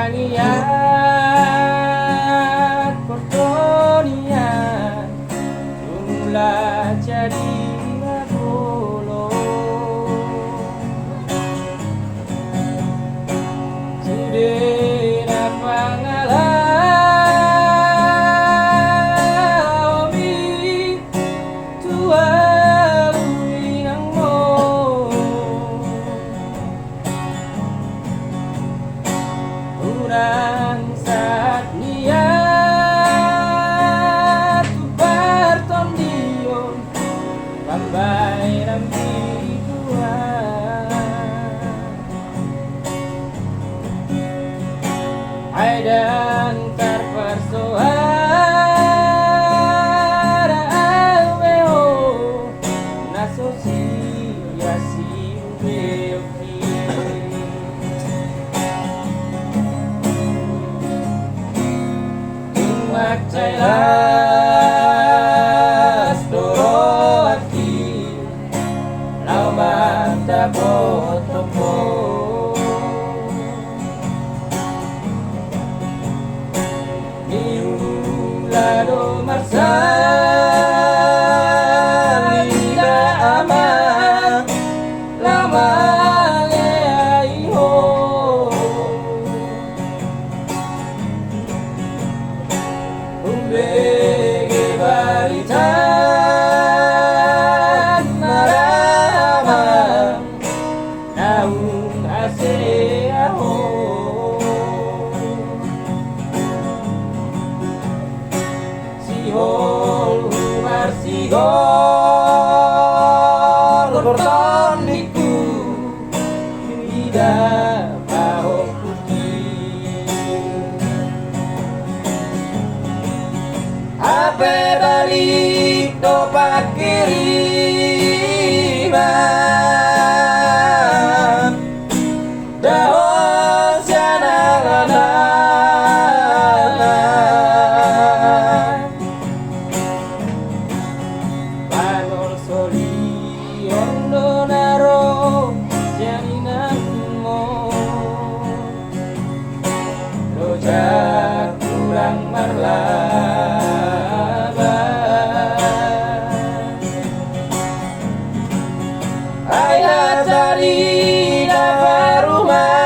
Sangiat pertonian mula jadi bolo sudah pangalami tua uinang mo urang saat niat berton dion pambay ng ay dan terpersoara aweo nasosiasi ubeoki tumak cailas doroati laumanda botopo Lado marsalida ama lama aiho umbege baritan narama naung aseaho Sihol umar sigol bertandiku tidak mau putih Ape balik dopak kiriman daun sianalana kurang marlaba ayat dari dapat rumah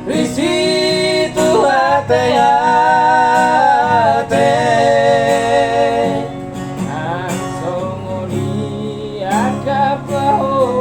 risi tu hati-hati ansongoni agak bahu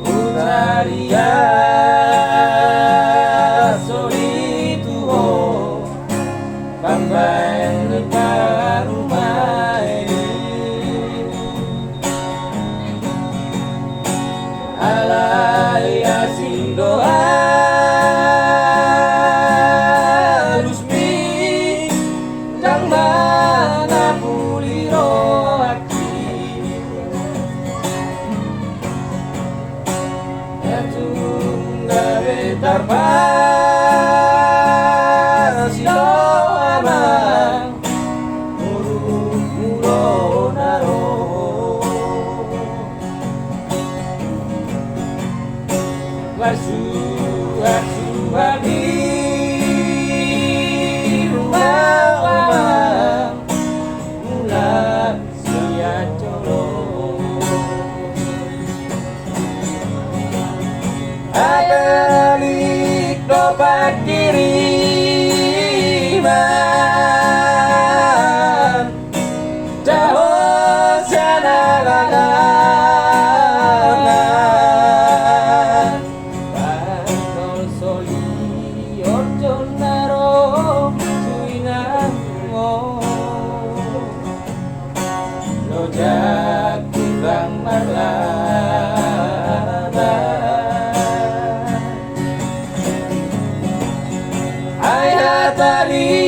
Utaria solitudo pambay dekat rumah ini alay asing doa lusmi kang mana puliro Tarpas silo amang muro naro Warsu-warsu-wadi rumah amang mula siya colo balik dopak kiriman jauh sianalanan Bantol soli orjo naro suinango lojak kurang marlaba Tari